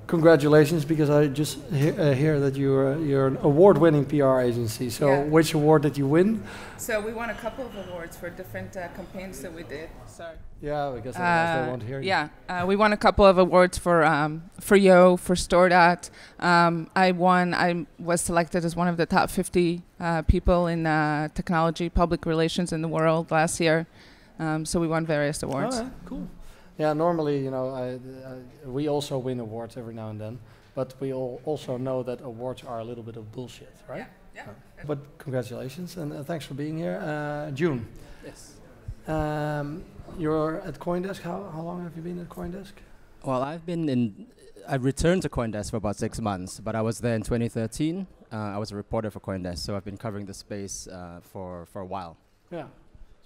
congratulations, because I just hear that you're an award-winning PR agency. So Yeah. which award did you win? So we won a couple of awards for different campaigns that we did. Sorry. Yeah, because otherwise they won't hear you. Yeah, we won a couple of awards for Yo, for StoreDot. I was selected as one of the top 50 people in technology, public relations in the world last year. So we won various awards. Oh, yeah, cool. Yeah, normally, you know, we also win awards every now and then, but we all also know that awards are a little bit of bullshit, right? Yeah. But congratulations, and thanks for being here. June. Yes. You're at CoinDesk. How long have you been at CoinDesk? Well, I returned to CoinDesk for about 6 months, but I was there in 2013. I was a reporter for CoinDesk, so I've been covering the space for a while. Yeah.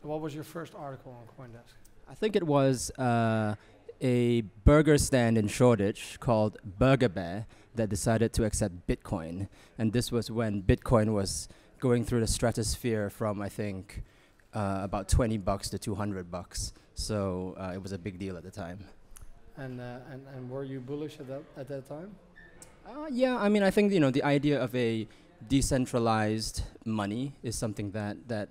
So what was your first article on CoinDesk? I think it was a burger stand in Shoreditch called Burger Bear that decided to accept Bitcoin. And this was when Bitcoin was going through the stratosphere from, I think, about $20 to $200. So it was a big deal at the time. And were you bullish at that time? Yeah, I mean, I think, you know, the idea of a decentralized money is something that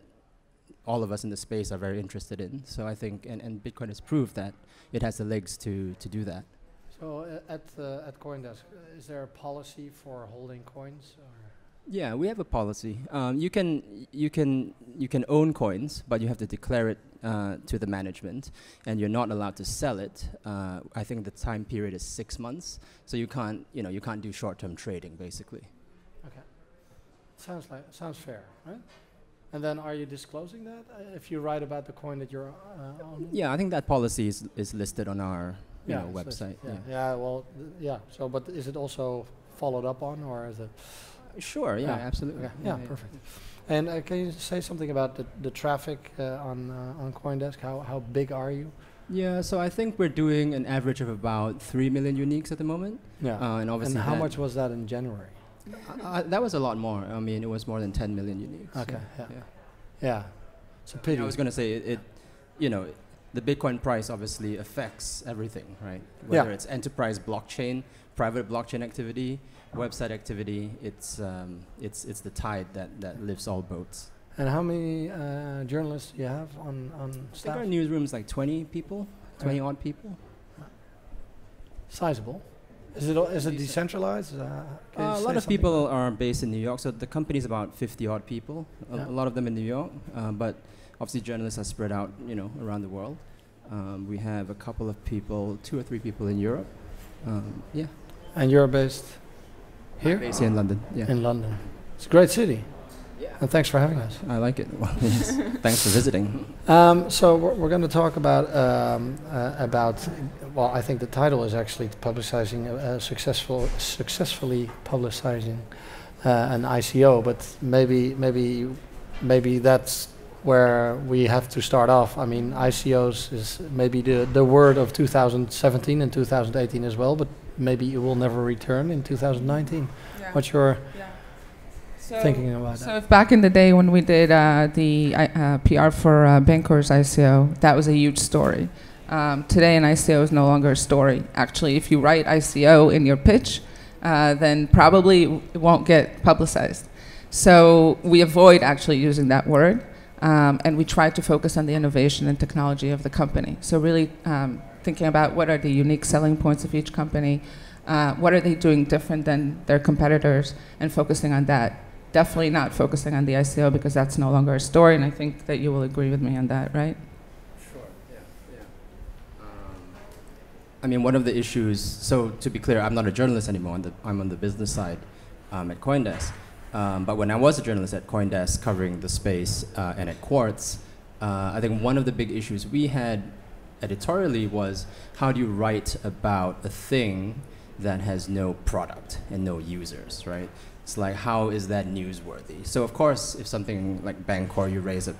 all of us in the space are very interested in. So I think, and Bitcoin has proved that it has the legs to do that. So at CoinDesk, is there a policy for holding coins? Or? Yeah, we have a policy. You can own coins, but you have to declare it to the management, and you're not allowed to sell it. I think the time period is 6 months, so you can't do short-term trading, basically. Okay, sounds fair, right? And then are you disclosing that if you write about the coin that you're owning? Yeah, I think that policy is listed on our website. Yeah. Well, yeah. So, but is it also followed up on, or is it? Sure. Yeah. Absolutely. Okay. Yeah. Perfect. And can you say something about the traffic on CoinDesk? How big are you? Yeah. So I think we're doing an average of about 3 million uniques at the moment. Yeah. And obviously. And how much was that in January? That was a lot more. I mean, it was more than 10 million uniques. Okay. Yeah. It's a pity. I was going to say the Bitcoin price obviously affects everything, right? Whether it's enterprise blockchain, private blockchain activity, website activity, it's the tide that lifts all boats. And how many journalists do you have on staff? I think our newsroom's like 20 people, 20 odd people. Sizable. Is it decentralized? A lot of people are based in New York, so the company's about 50 odd people. A lot of them in New York, but obviously journalists are spread out, around the world. We have a couple of people, 2 or 3 people in Europe. Yeah. And you're based here? I'm based here in London. Yeah. In London. It's a great city. Yeah. And thanks for having us. I like it. Well, yes. Thanks for visiting. So we're going to talk about well, I think the title is actually publicizing successfully publicizing an ICO, but maybe that's where we have to start off. I mean, ICOs is maybe the word of 2017 and 2018 as well, but maybe it will never return in 2019. Yeah. What's your thinking about that? So if back in the day when we did the PR for Bancors ICO, that was a huge story. Today an ICO is no longer a story. Actually, if you write ICO in your pitch, then probably it won't get publicized. So we avoid actually using that word, and we try to focus on the innovation and technology of the company. So really thinking about what are the unique selling points of each company, what are they doing different than their competitors, and focusing on that. Definitely not focusing on the ICO, because that's no longer a story, and I think that you will agree with me on that, right? Sure, yeah. I mean, one of the issues, so to be clear, I'm not a journalist anymore, I'm on the business side at CoinDesk. But when I was a journalist at CoinDesk covering the space and at Quartz, I think one of the big issues we had editorially was, how do you write about a thing that has no product and no users, right? It's like, how is that newsworthy? So of course, if something like Bancor, you raise a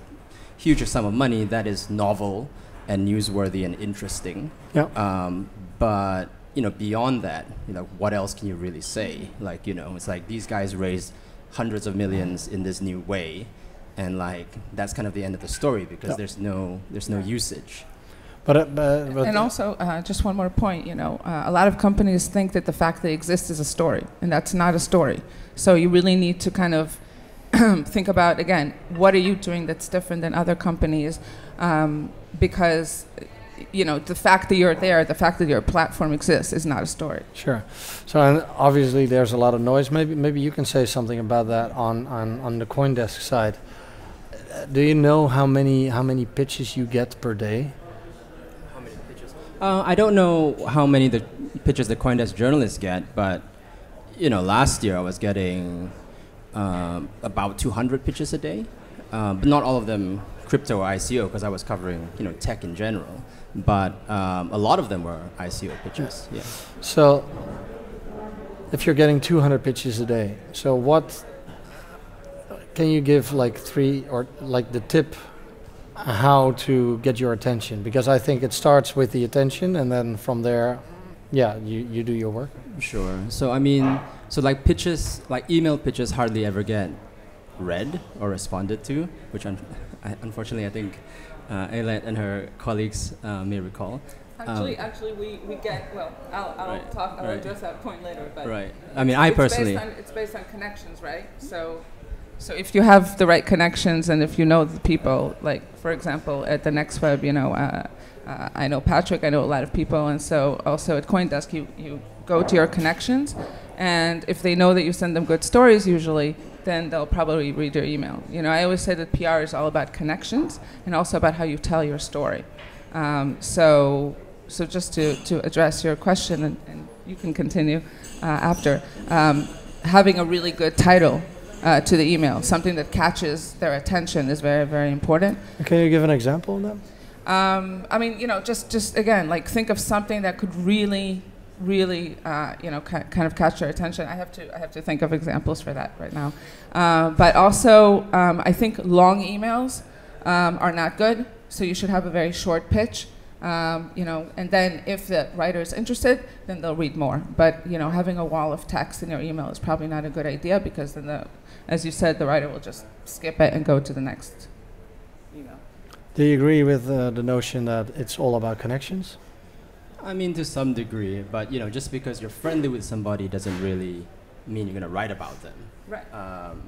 huge sum of money, that is novel and newsworthy and interesting. Yeah. But beyond that, what else can you really say? Like, it's like these guys raised hundreds of millions in this new way, and like that's kind of the end of the story, because there's no usage. But And also, just one more point, a lot of companies think that the fact they exist is a story, and that's not a story. So you really need to kind of think about, again, what are you doing that's different than other companies? Because, the fact that you're there, the fact that your platform exists is not a story. Sure. So and obviously there's a lot of noise. Maybe you can say something about that on the CoinDesk side. Do you know how many pitches you get per day? I don't know how many the pitches the CoinDesk journalists get, but last year I was getting about 200 pitches a day, but not all of them crypto or ICO because I was covering tech in general. But a lot of them were ICO pitches. Yeah. So if you're getting 200 pitches a day, so what can you give like 3 or like the tip? How to get your attention, because I think it starts with the attention and then from there you do your work. Sure. So like pitches, like email pitches hardly ever get read or responded to, which unfortunately I think Ayelet and her colleagues may recall. Actually, we get, well, I'll address that point later. But right. I personally... It's based on connections, right? So if you have the right connections and if you know the people, like, for example, at the Next Web, I know Patrick, I know a lot of people, and so also at CoinDesk, you go to your connections, and if they know that you send them good stories usually, then they'll probably read your email. I always say that PR is all about connections and also about how you tell your story. So just to address your question, and you can continue after, having a really good title to the email, something that catches their attention is very, very important. Can you give an example of that? Just again, like think of something that could really, kind of catch their attention. I have to think of examples for that right now. But also, I think long emails are not good. So you should have a very short pitch. And then if the writer is interested, then they'll read more. But having a wall of text in your email is probably not a good idea because then as you said, the writer will just skip it and go to the next email. Do you agree with the notion that it's all about connections? To some degree, but just because you're friendly with somebody doesn't really mean you're going to write about them. Right.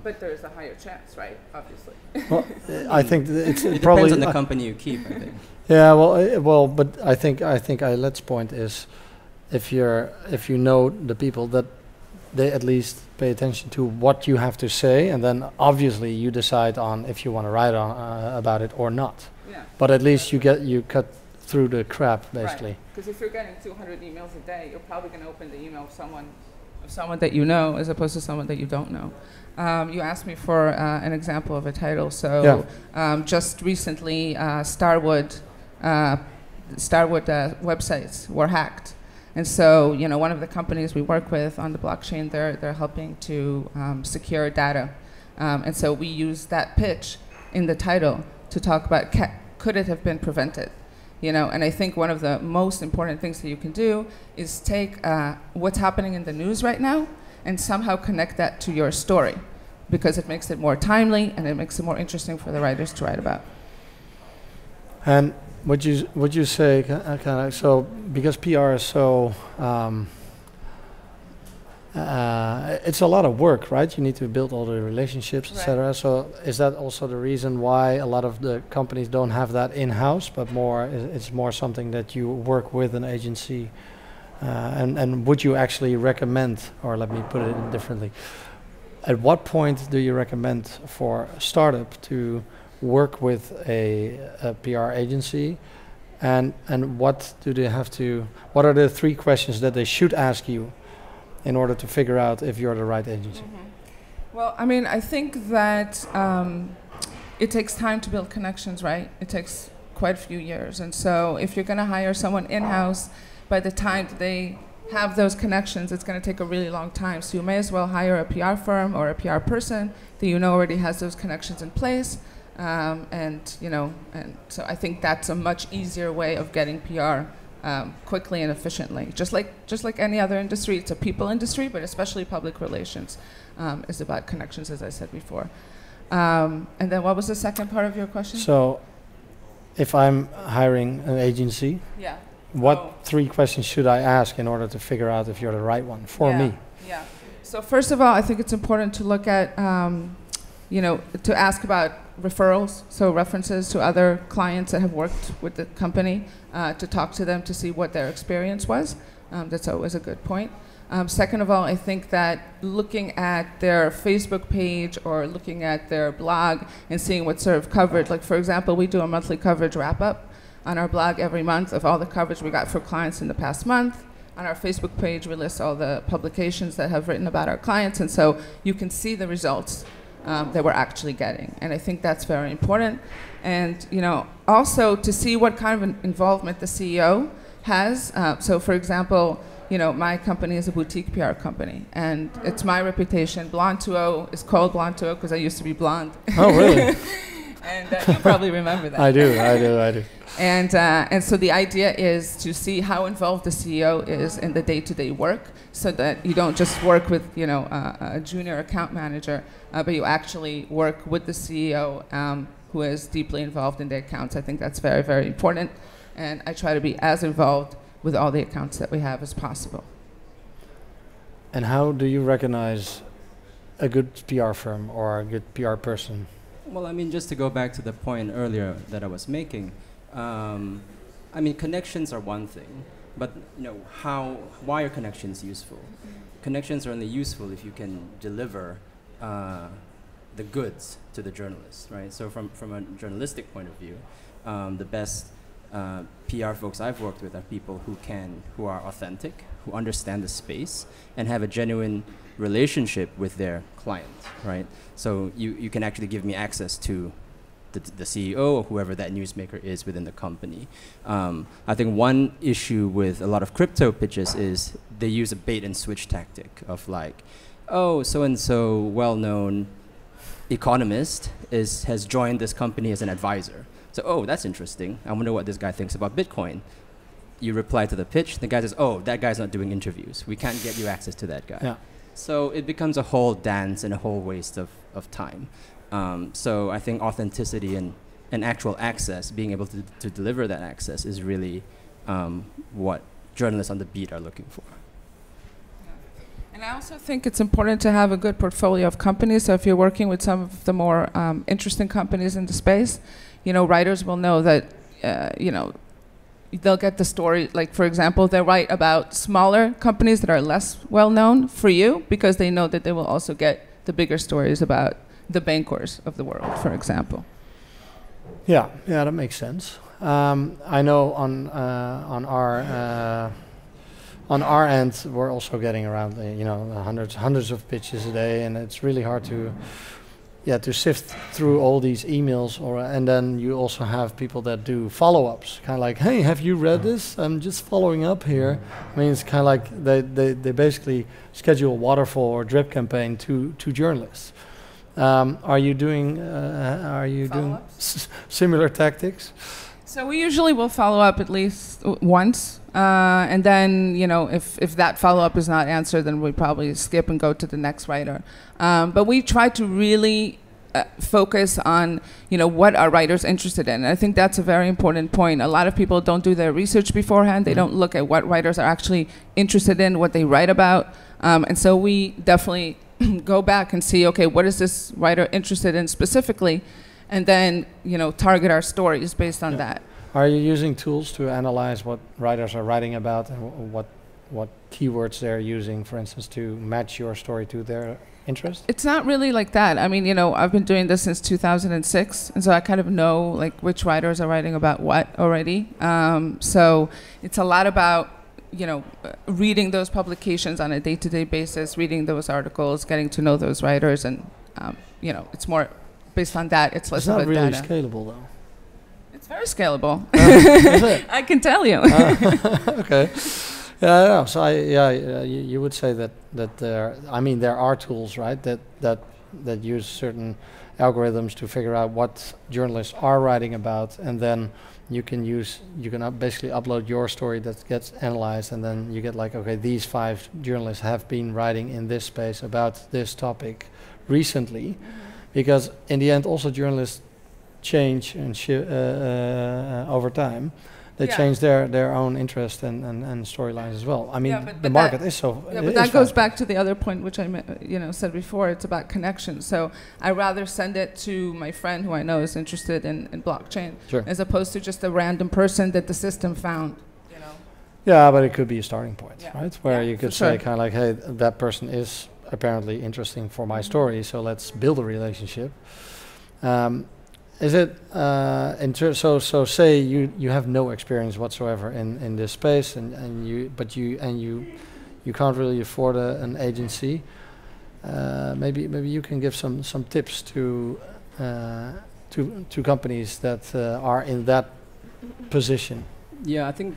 But there's a higher chance, right? Obviously. Well, I think it probably depends on the company you keep, I think. Yeah, but I think Ayelet's point is, if you know the people, that they at least pay attention to what you have to say, and then obviously you decide on if you want to write about it or not. Yeah. But at least you cut through the crap, basically. Because if you're getting 200 emails a day, you're probably going to open the email of someone that you know as opposed to someone that you don't know. You asked me for an example of a title. So just recently, Starwood websites were hacked. And so, one of the companies we work with on the blockchain, they're helping to secure data. And so we use that pitch in the title to talk about could it have been prevented? And I think one of the most important things that you can do is take what's happening in the news right now and somehow connect that to your story, because it makes it more timely and it makes it more interesting for the writers to write about. And would you say so, because PR is so it's a lot of work, right? You need to build all the relationships, etc. So is that also the reason why a lot of the companies don't have that in-house, but it's more something that you work with an agency? And would you actually recommend, or let me put it differently, at what point do you recommend for a startup to work with a PR agency, and what do they have to? What are the 3 questions that they should ask you in order to figure out if you're the right agency? Mm-hmm. Well, I think that it takes time to build connections, right? It takes quite a few years, and so if you're going to hire someone in-house, by the time they have those connections, it's going to take a really long time. So you may as well hire a PR firm or a PR person that already has those connections in place. And so I think that's a much easier way of getting PR quickly and efficiently. Just like any other industry, it's a people industry, but especially public relations is about connections, as I said before. And then what was the second part of your question? So if I'm hiring an agency, Yeah. what 3 questions should I ask in order to figure out if you're the right one for me? Yeah. So first of all, I think it's important to look at, to ask about referrals, so references to other clients that have worked with the company, to talk to them to see what their experience was. That's always a good point. Second of all, I think that looking at their Facebook page or looking at their blog and seeing what sort of coverage, like for example, we do a monthly coverage wrap-up on our blog every month of all the coverage we got for clients in the past month. On our Facebook page, we list all the publications that have written about our clients, and so you can see the results that we're actually getting. And I think that's very important. And also to see what kind of involvement the CEO has. So for example, my company is a boutique PR company, and it's my reputation. Blonde 2.0 is called Blonde 2.0 because I used to be blonde. Oh, really? And you probably remember that. I do. And so the idea is to see how involved the CEO is in the day-to-day work, so that you don't just work with a junior account manager, but you actually work with the CEO who is deeply involved in the accounts. I think that's very, very important, and I try to be as involved with all the accounts that we have as possible. And how do you recognize a good PR firm or a good PR person? Well, I mean, just to go back to the point earlier that I was making, I mean, connections are one thing, but why are connections useful? Connections are only useful if you can deliver the goods to the journalists, right? So from a journalistic point of view, the best PR folks I've worked with are people who are authentic, who understand the space, and have a genuine relationship with their clients, right? So you can actually give me access to the CEO or whoever that newsmaker is within the company. I think one issue with a lot of crypto pitches is they use a bait and switch tactic of like, oh, so-and-so well-known economist has joined this company as an advisor. So, oh, that's interesting. I wonder what this guy thinks about Bitcoin. You reply to the pitch, the guy says, oh, that guy's not doing interviews. We can't get you access to that guy. Yeah. So it becomes a whole dance and a whole waste of time. So I think authenticity and actual access, being able to deliver that access is really what journalists on the beat are looking for. And I also think it's important to have a good portfolio of companies. So if you're working with some of the more interesting companies in the space, writers will know that, they'll get the story. Like, for example, they write about smaller companies that are less well known for you because they know that they will also get the bigger stories about the bankers of the world, for example. Yeah, that makes sense. I know on our end, we're also getting around hundreds of pitches a day, and it's really hard to sift through all these emails. And then you also have people that do follow-ups, kind of like, hey, have you read this? I'm just following up here. I mean, it's kind of like they basically schedule a waterfall or drip campaign to journalists. Are you doing similar tactics? So we usually will follow up at least once, and then if that follow-up is not answered, then we probably skip and go to the next writer. But we try to really focus on what are writers interested in. And I think that's a very important point. A lot of people don't do their research beforehand. They don't look at what writers are actually interested in, what they write about, and so we definitely go back and see, okay, what is this writer interested in specifically? And then, target our stories based on that. Are you using tools to analyze what writers are writing about and what keywords they're using, for instance, to match your story to their interest? It's not really like that. I mean, I've been doing this since 2006, and so I kind of know like which writers are writing about what already. So it's a lot about reading those publications on a day-to-day basis, reading those articles, getting to know those writers, and it's more based on that. It's less not about really data. Scalable, though. It's very scalable. Is it? I can tell you. Okay. Yeah, I know. So you would say that there are tools, right, that use certain algorithms to figure out what journalists are writing about, and then you can basically upload your story that gets analyzed, and then you get like, okay, these 5 journalists have been writing in this space about this topic recently. Because in the end, also journalists change and over time. They change their own interest and storylines as well. I mean, the market is so. Yeah, but that goes back to the other point, which I said before. It's about connection. So I rather send it to my friend who I know is interested in blockchain, as opposed to just a random person that the system found. Yeah, but it could be a starting point, right? Where you could say kind of like, hey, that person is apparently interesting for my story, so let's build a relationship. Is it so say you have no experience whatsoever in this space, and you can't really afford an agency. Maybe you can give some tips to companies that are in that position. Yeah, I think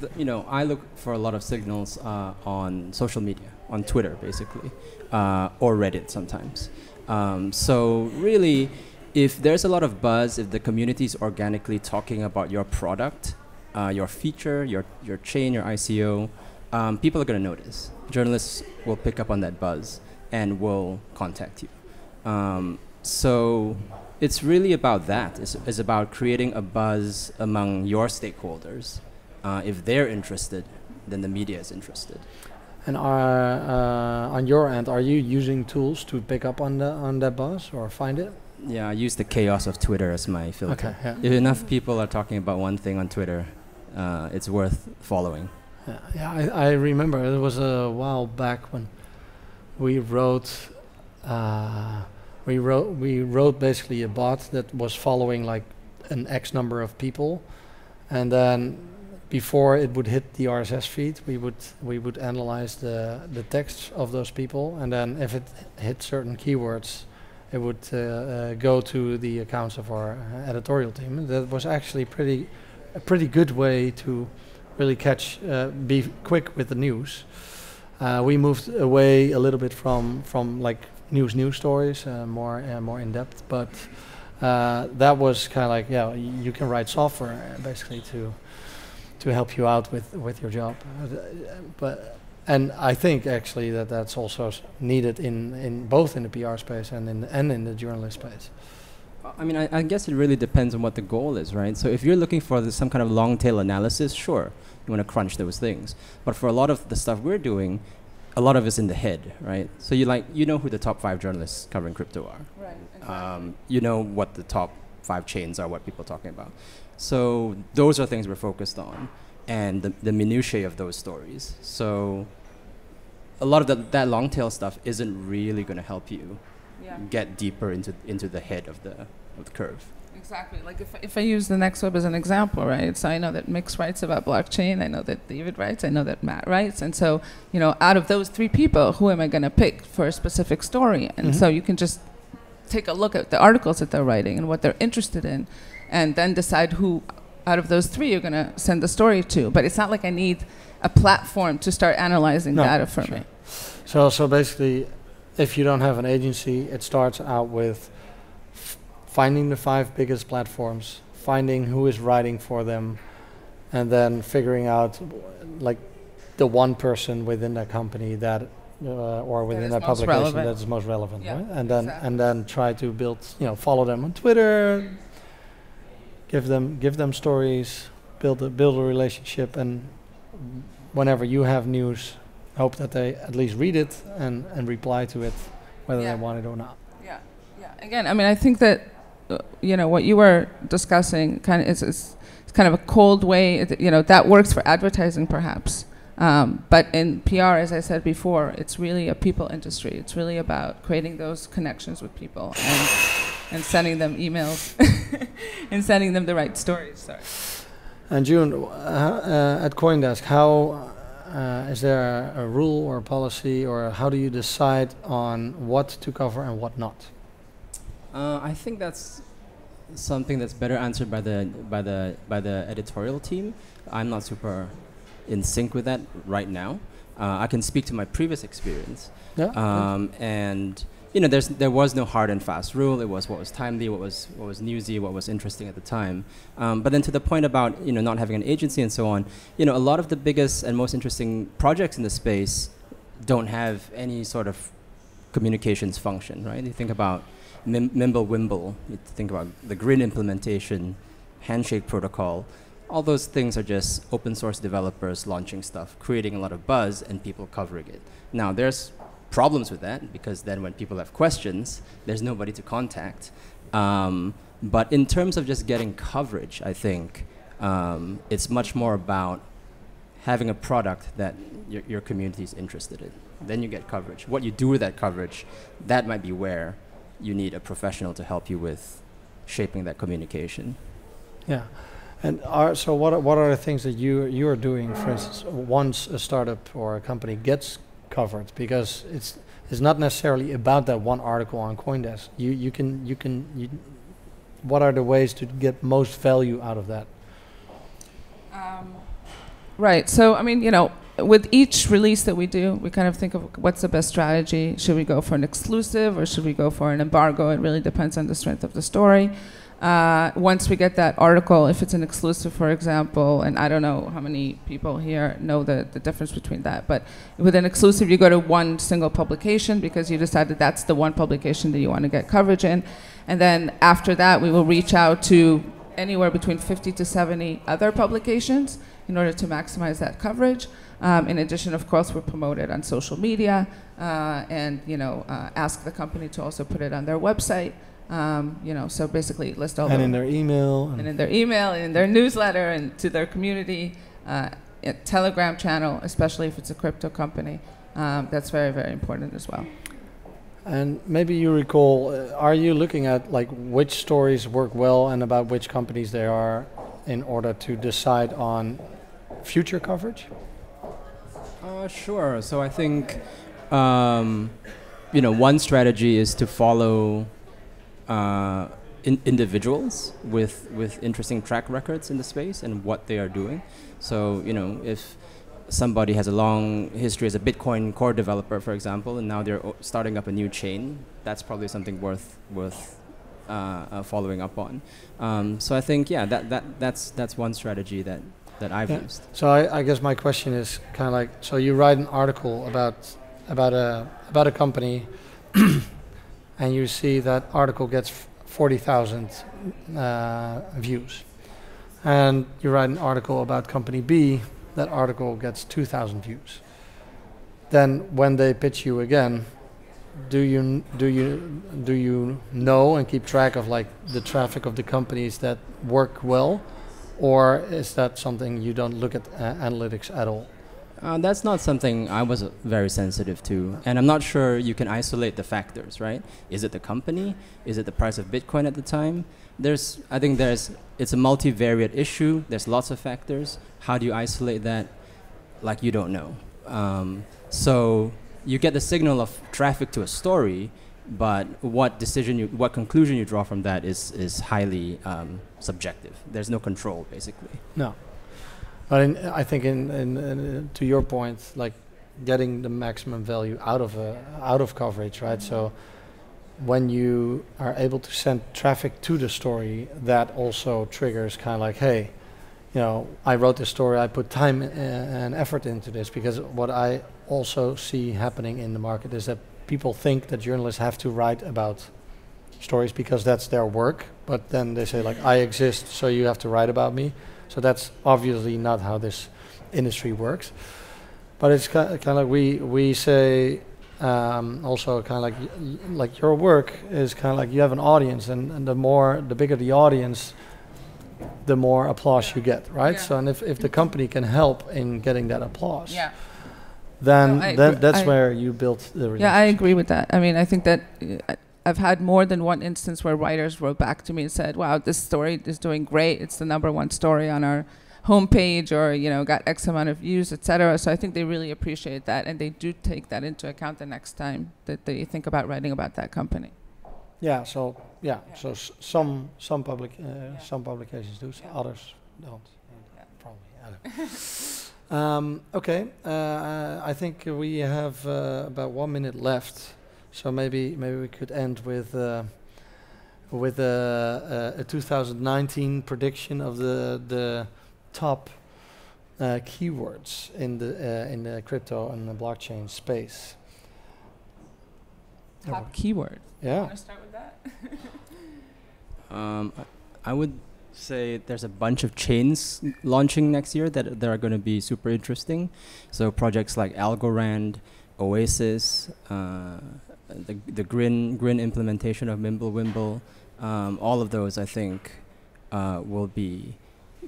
I look for a lot of signals on social media, on Twitter basically, or Reddit sometimes. So really, if there's a lot of buzz, if the community is organically talking about your product, your feature, your chain, your ICO, people are going to notice. Journalists will pick up on that buzz and will contact you. So it's really about that. It's about creating a buzz among your stakeholders. If they're interested, then the media is interested. And on your end, are you using tools to pick up on that buzz or find it? Yeah, I use the chaos of Twitter as my filter. Okay, yeah. If enough people are talking about one thing on Twitter, it's worth following. Yeah, I remember it was a while back when we wrote basically a bot that was following like an X number of people, and then before it would hit the RSS feed, we would analyze the text of those people, and then if it hit certain keywords, it would go to the accounts of our editorial team. That was actually a pretty good way to really be quick with the news. We moved away a little bit from like news stories, more in depth, but that was kind of like, you can write software basically to help you out with your job, and I think actually that's also needed in both in the PR space and in the journalist space. I mean, I guess it really depends on what the goal is, right? So if you're looking for some kind of long tail analysis, sure, you want to crunch those things. But for a lot of the stuff we're doing, a lot of it's in the head, right? So you know who the top 5 journalists covering crypto are. Right, exactly. You know what the top 5 chains are, what people are talking about. So those are things we're focused on, and the minutiae of those stories. So a lot of that long tail stuff isn't really going to help you get deeper into the head of the curve. Exactly. Like if I use the next web as an example, right? So I know that Mix writes about blockchain. I know that David writes. I know that Matt writes. And so, out of those 3 people, who am I going to pick for a specific story? And so you can just take a look at the articles that they're writing and what they're interested in, and then decide who out of those 3 you're going to send the story to. But it's not like I need a platform to start analyzing data for me. So basically, if you don't have an agency, it starts out with finding the 5 biggest platforms, finding who is writing for them, and then figuring out like the one person within that company that or within that publication that is most relevant, right? And then try to build, follow them on Twitter, give them stories, build a relationship, and whenever you have news, hope that they at least read it and reply to it, whether they want it or not. Yeah. Again, I mean, I think that what you were discussing kind of is kind of a cold way. That works for advertising, perhaps. But in PR, as I said before, it's really a people industry. It's really about creating those connections with people and sending them emails and sending them the right stories. Sorry. And Joon, at CoinDesk, how is there a rule or a policy, or how do you decide on what to cover and what not? I think that's something that's better answered by the editorial team. I'm not super in sync with that right now. I can speak to my previous experience, and there was no hard and fast rule. It was what was timely, what was newsy, what was interesting at the time. But then to the point about not having an agency and so on, a lot of the biggest and most interesting projects in the space don't have any sort of communications function, right? You think about Mimblewimble. You think about the grid implementation, handshake protocol. All those things are just open source developers launching stuff, creating a lot of buzz, and people covering it. Now, there's problems with that, because then when people have questions, there's nobody to contact. But in terms of just getting coverage, I think it's much more about having a product that your community is interested in. Then you get coverage. What you do with that coverage, that might be where you need a professional to help you with shaping that communication. Yeah. And so what are the things that you are doing, for instance, once a startup or a company gets covered? Because it's not necessarily about that one article on CoinDesk. What are the ways to get most value out of that? Right. So, I mean, you know, with each release that we do, we kind of think of what's the best strategy. Should we go for an exclusive or should we go for an embargo? It really depends on the strength of the story. Once we get that article, if it's an exclusive, for example, and I don't know how many people here know the difference between that, but with an exclusive, you go to one single publication because you decided that's the one publication that you want to get coverage in. And then after that, we will reach out to anywhere between 50 to 70 other publications in order to maximize that coverage. In addition, of course, we're promoted on social media and, you know, ask the company to also put it on their website. You know, so basically list all and in their email. And in their email, and in their newsletter, and to their community, Telegram channel, especially if it's a crypto company. That's very, very important as well. And maybe you recall, are you looking at like which stories work well and about which companies they are in order to decide on future coverage? Sure. So I think, you know, one strategy is to follow individuals with interesting track records in the space and what they are doing. So, you know, if somebody has a long history as a Bitcoin core developer, for example, and now they're starting up a new chain, that's probably something worth following up on. So I think, yeah, that's one strategy that I've used. So I guess my question is kind of like, so you write an article about a company, and you see that article gets 40,000 views, and you write an article about company B, that article gets 2,000 views. Then when they pitch you again, do you know and keep track of like the traffic of the companies that work well, or is that something you don't look at analytics at all? That's not something I was very sensitive to, and I'm not sure you can isolate the factors, right? Is it the company? Is it the price of Bitcoin at the time? I think it's a multivariate issue. There's lots of factors. How do you isolate that? Like, you don't know. So you get the signal of traffic to a story, but what conclusion you draw from that is highly subjective. There's no control, basically. No. But I think to your point, like getting the maximum value out of coverage, right? So when you are able to send traffic to the story, that also triggers kind of like, hey, you know, I wrote this story, I put time and effort into this, because what I also see happening in the market is that people think that journalists have to write about stories because that's their work, but then they say like, I exist, so you have to write about me. So that's obviously not how this industry works. But it's kind of like we say also kind of like your work is kind of like you have an audience, and the bigger the audience, the more applause you get, right? Yeah. So and if the company can help in getting that applause, yeah, then that's where you built the relationship. Yeah, I agree with that. I mean, I think that I've had more than one instance where writers wrote back to me and said, wow, this story is doing great. It's the #1 story on our homepage, or, you know, got X amount of views, etc. So I think they really appreciate that, and they do take that into account the next time that they think about writing about that company. Yeah, so so some publications do, others don't. Probably. I don't. Okay, I think we have about 1 minute left. So maybe we could end with a 2019 prediction of the top keywords in the crypto and the blockchain space. Top keyword. Yeah. Want to start with that? that? I would say there's a bunch of chains launching next year that are going to be super interesting. So projects like Algorand, Oasis, the Grin implementation of Mimblewimble, all of those I think will be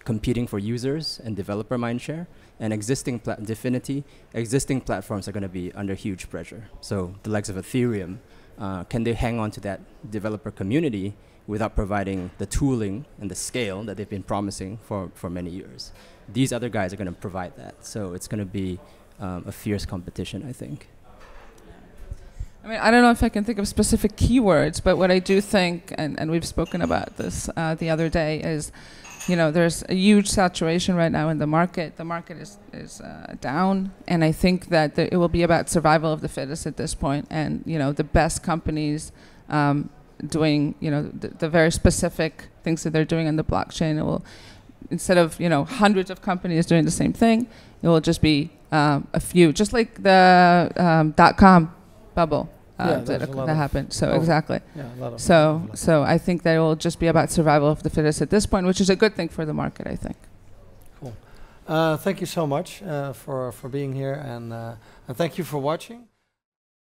competing for users and developer mindshare. And existing Dfinity, existing platforms are going to be under huge pressure. So the likes of Ethereum, can they hang on to that developer community without providing the tooling and the scale that they've been promising for many years? These other guys are going to provide that. So it's going to be a fierce competition, I think. I mean, I don't know if I can think of specific keywords, but what I do think, and we've spoken about this the other day, is, you know, there's a huge saturation right now in the market. The market is down, and I think that it will be about survival of the fittest at this point. And, you know, the best companies doing, you know, the very specific things that they're doing on the blockchain, it will, instead of, you know, hundreds of companies doing the same thing, it will just be a few, just like the .com bubble. That happened. So exactly. Yeah, so I think that it will just be about survival of the fittest at this point, which is a good thing for the market, I think. Cool. Thank you so much for being here, and thank you for watching.